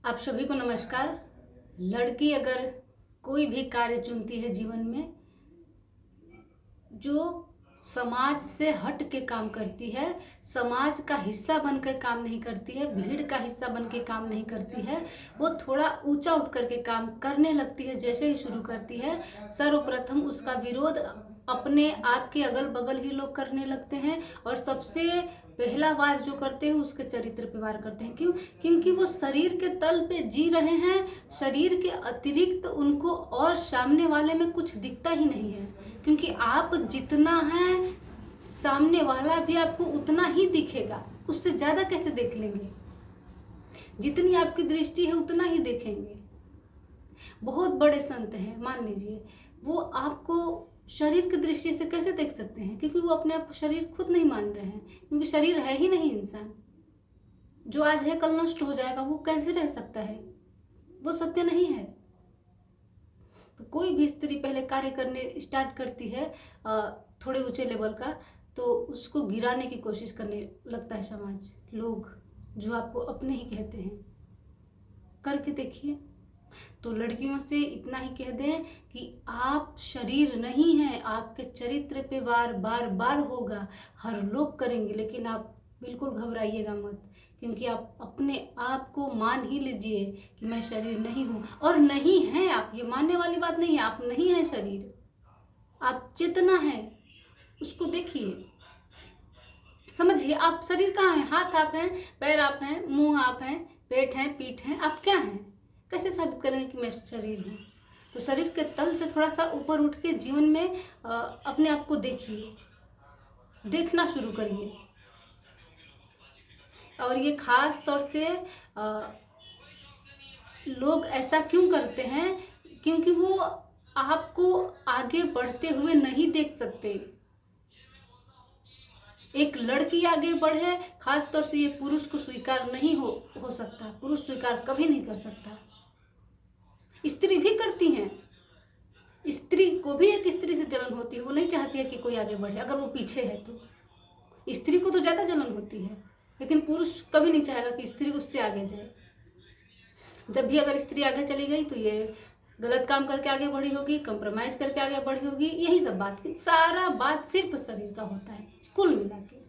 आप सभी को नमस्कार। लड़की अगर कोई भी कार्य चुनती है जीवन में, जो समाज से हट के काम करती है, समाज का हिस्सा बन के काम नहीं करती है, भीड़ का हिस्सा बन के काम नहीं करती है, वो थोड़ा ऊंचा उठ करके काम करने लगती है। जैसे ही शुरू करती है, सर्वप्रथम उसका विरोध अपने आप के अगल बगल ही लोग करने लगते हैं और सबसे पहला वार जो करते हैं उसके चरित्र पे वार करते हैं। क्यों? क्योंकि वो शरीर के तल पे जी रहे हैं, शरीर के अतिरिक्त उनको और सामने वाले में कुछ दिखता ही नहीं है। क्योंकि आप जितना है, सामने वाला भी आपको उतना ही दिखेगा, उससे ज्यादा कैसे देख लेंगे? जितनी आपकी दृष्टि है उतना ही देखेंगे। बहुत बड़े संत हैं, मान लीजिए, वो आपको शरीर की दृष्टि से कैसे देख सकते हैं? क्योंकि वो अपने आप को शरीर खुद नहीं मान रहे हैं, क्योंकि शरीर है ही नहीं। इंसान जो आज है कल नष्ट हो जाएगा, वो कैसे रह सकता है? वो सत्य नहीं है। तो कोई भी स्त्री पहले कार्य करने स्टार्ट करती है थोड़े ऊंचे लेवल का, तो उसको गिराने की कोशिश करने लगता है समाज, लोग जो आपको अपने ही कहते हैं। करके देखिए। तो लड़कियों से इतना ही कह दें कि आप शरीर नहीं हैं, आपके चरित्र पे वार बार बार होगा। हर लोग करेंगे, लेकिन आप बिल्कुल घबराइएगा मत, क्योंकि आप अपने आप को मान ही लीजिए कि मैं शरीर नहीं हूँ। और नहीं है आप, ये मानने वाली बात नहीं है। आप नहीं है शरीर, आप चेतना है। उसको देखिए, समझिए। आप शरीर कहाँ है? हाथ आप हैं, पैर आप हैं, मुंह आप हैं, पेट हैं, पीठ हैं। आप क्या हैं? कैसे साबित करेंगे कि मैं शरीर हूँ? तो शरीर के तल से थोड़ा सा ऊपर उठ के जीवन में अपने आप को देखिए, देखना शुरू करिए। और ये खास तौर से लोग ऐसा क्यों करते हैं? क्योंकि वो आपको आगे बढ़ते हुए नहीं देख सकते। एक लड़की आगे बढ़े, खास तौर से ये पुरुष को स्वीकार नहीं हो सकता। पुरुष स्वीकार कभी नहीं कर सकता। स्त्री भी करती हैं। स्त्री को भी एक स्त्री से जलन होती है, वो नहीं चाहती है कि कोई आगे बढ़े। अगर वो पीछे है तो स्त्री को तो ज्यादा जलन होती है, लेकिन पुरुष कभी नहीं चाहेगा कि स्त्री उससे आगे जाए। जब भी अगर स्त्री आगे चली गई तो ये गलत काम करके आगे बढ़ी होगी, कंप्रोमाइज करके आगे बढ़ी होगी। यही सब बात की सारा बात सिर्फ शरीर का होता है। कुल मिला के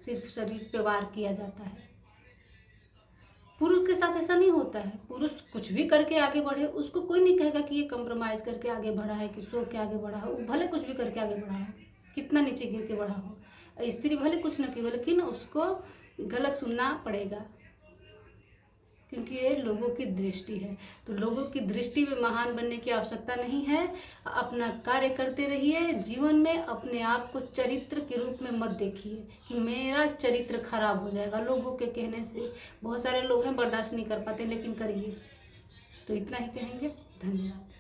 सिर्फ शरीर पे वार किया जाता है। पुरुष के साथ ऐसा नहीं होता है। पुरुष कुछ भी करके आगे बढ़े, उसको कोई नहीं कहेगा कि ये कंप्रोमाइज करके आगे बढ़ा है, कि सो के आगे बढ़ा हो। भले कुछ भी करके आगे बढ़ा हो, कितना नीचे गिर के बढ़ा हो। स्त्री भले कुछ न की हो, लेकिन उसको गलत सुनना पड़ेगा, क्योंकि ये लोगों की दृष्टि है। तो लोगों की दृष्टि में महान बनने की आवश्यकता नहीं है। अपना कार्य करते रहिए। जीवन में अपने आप को चरित्र के रूप में मत देखिए कि मेरा चरित्र खराब हो जाएगा लोगों के कहने से। बहुत सारे लोग हैं बर्दाश्त नहीं कर पाते, लेकिन करिए। तो इतना ही कहेंगे। धन्यवाद।